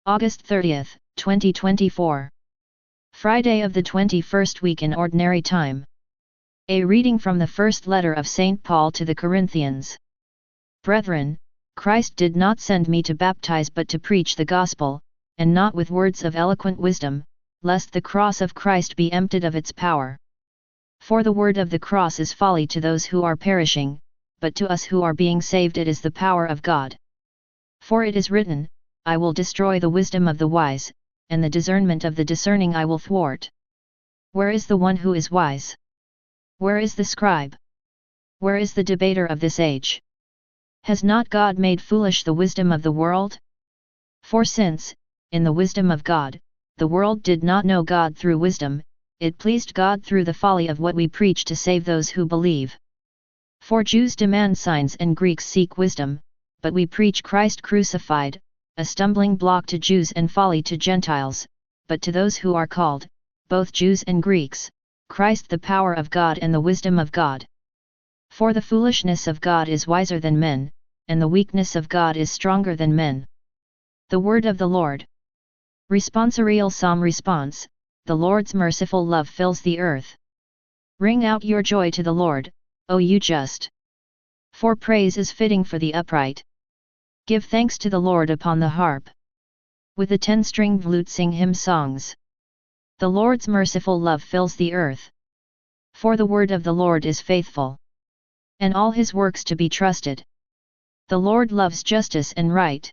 August 30th, 2024. Friday of the 21st week in Ordinary Time. A reading from the first letter of St. Paul to the Corinthians. Brethren, Christ did not send me to baptize but to preach the gospel, and not with words of eloquent wisdom, lest the cross of Christ be emptied of its power. For the word of the cross is folly to those who are perishing, but to us who are being saved it is the power of God. For it is written, I will destroy the wisdom of the wise, and the discernment of the discerning I will thwart. Where is the one who is wise? Where is the scribe? Where is the debater of this age? Has not God made foolish the wisdom of the world? For since, in the wisdom of God, the world did not know God through wisdom, it pleased God through the folly of what we preach to save those who believe. For Jews demand signs and Greeks seek wisdom, but we preach Christ crucified, a stumbling block to Jews and folly to Gentiles, but to those who are called, both Jews and Greeks, Christ the power of God and the wisdom of God. For the foolishness of God is wiser than men, and the weakness of God is stronger than men. The word of the Lord. Responsorial Psalm Response. The Lord's merciful love fills the earth. Ring out your joy to the Lord, O you just. For praise is fitting for the upright. Give thanks to the Lord upon the harp. With the 10-stringed lute sing hymn songs. The Lord's merciful love fills the earth. For the word of the Lord is faithful, and all his works to be trusted. The Lord loves justice and right,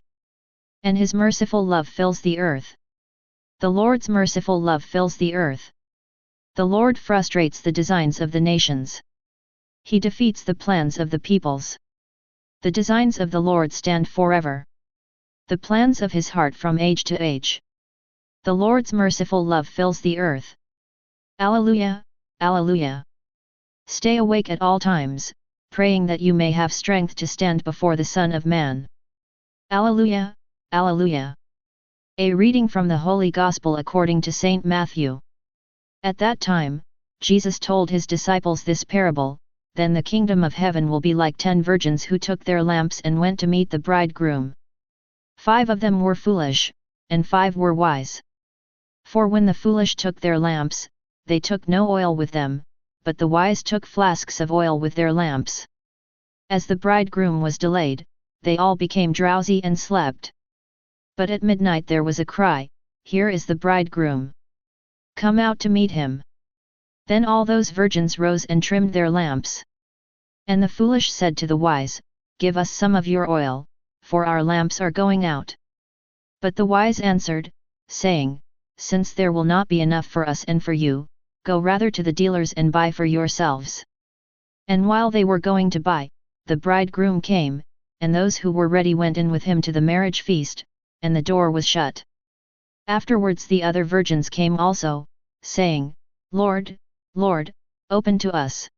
and his merciful love fills the earth. The Lord's merciful love fills the earth. The Lord frustrates the designs of the nations. He defeats the plans of the peoples. The designs of the Lord stand forever, the plans of his heart from age to age. The Lord's merciful love fills the earth. Alleluia, Alleluia. Stay awake at all times, praying that you may have strength to stand before the Son of Man. Alleluia, Alleluia. A reading from the Holy Gospel according to St. Matthew. At that time, Jesus told his disciples this parable, Then the kingdom of heaven will be like 10 virgins who took their lamps and went to meet the bridegroom. 5 of them were foolish, and 5 were wise. For when the foolish took their lamps, they took no oil with them, but the wise took flasks of oil with their lamps. As the bridegroom was delayed, they all became drowsy and slept. But at midnight there was a cry, Here is the bridegroom. Come out to meet him. Then all those virgins rose and trimmed their lamps. And the foolish said to the wise, Give us some of your oil, for our lamps are going out. But the wise answered, saying, Since there will not be enough for us and for you, go rather to the dealers and buy for yourselves. And while they were going to buy, the bridegroom came, and those who were ready went in with him to the marriage feast, and the door was shut. Afterwards the other virgins came also, saying, Lord, Lord, open to us.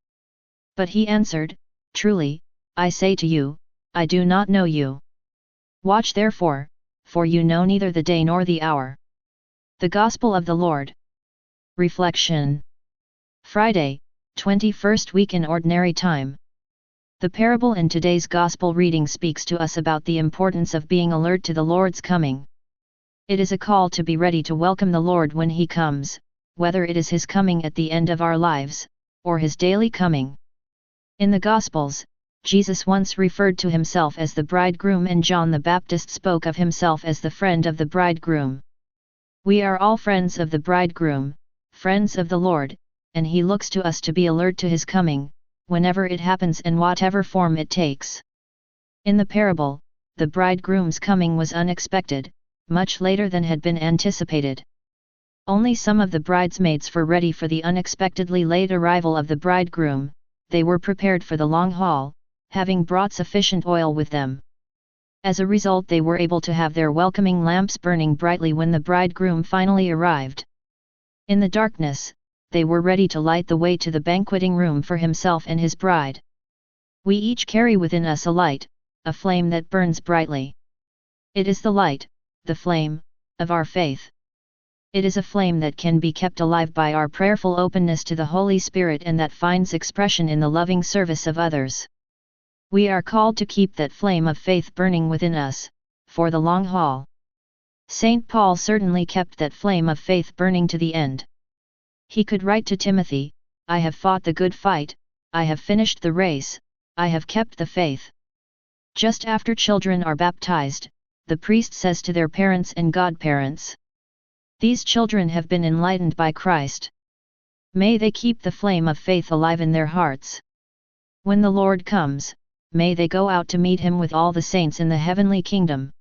But he answered, Truly, I say to you, I do not know you. Watch therefore, for you know neither the day nor the hour. The Gospel of the Lord. Reflection. Friday, 21st week in Ordinary Time. The parable in today's Gospel reading speaks to us about the importance of being alert to the Lord's coming. It is a call to be ready to welcome the Lord when he comes, whether it is his coming at the end of our lives, or his daily coming. In the Gospels, Jesus once referred to himself as the bridegroom and John the Baptist spoke of himself as the friend of the bridegroom. We are all friends of the bridegroom, friends of the Lord, and he looks to us to be alert to his coming, whenever it happens and whatever form it takes. In the parable, the bridegroom's coming was unexpected, much later than had been anticipated. Only some of the bridesmaids were ready for the unexpectedly late arrival of the bridegroom. They were prepared for the long haul, having brought sufficient oil with them. As a result, they were able to have their welcoming lamps burning brightly when the bridegroom finally arrived. In the darkness, they were ready to light the way to the banqueting room for himself and his bride. We each carry within us a light, a flame that burns brightly. It is the light, the flame, of our faith. It is a flame that can be kept alive by our prayerful openness to the Holy Spirit and that finds expression in the loving service of others. We are called to keep that flame of faith burning within us, for the long haul. Saint Paul certainly kept that flame of faith burning to the end. He could write to Timothy, "I have fought the good fight, I have finished the race, I have kept the faith." Just after children are baptized, the priest says to their parents and godparents, "These children have been enlightened by Christ. May they keep the flame of faith alive in their hearts. When the Lord comes, may they go out to meet him with all the saints in the heavenly kingdom."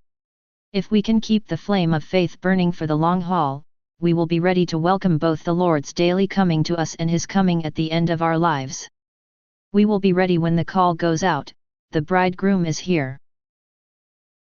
If we can keep the flame of faith burning for the long haul, we will be ready to welcome both the Lord's daily coming to us and his coming at the end of our lives. We will be ready when the call goes out, "The bridegroom is here."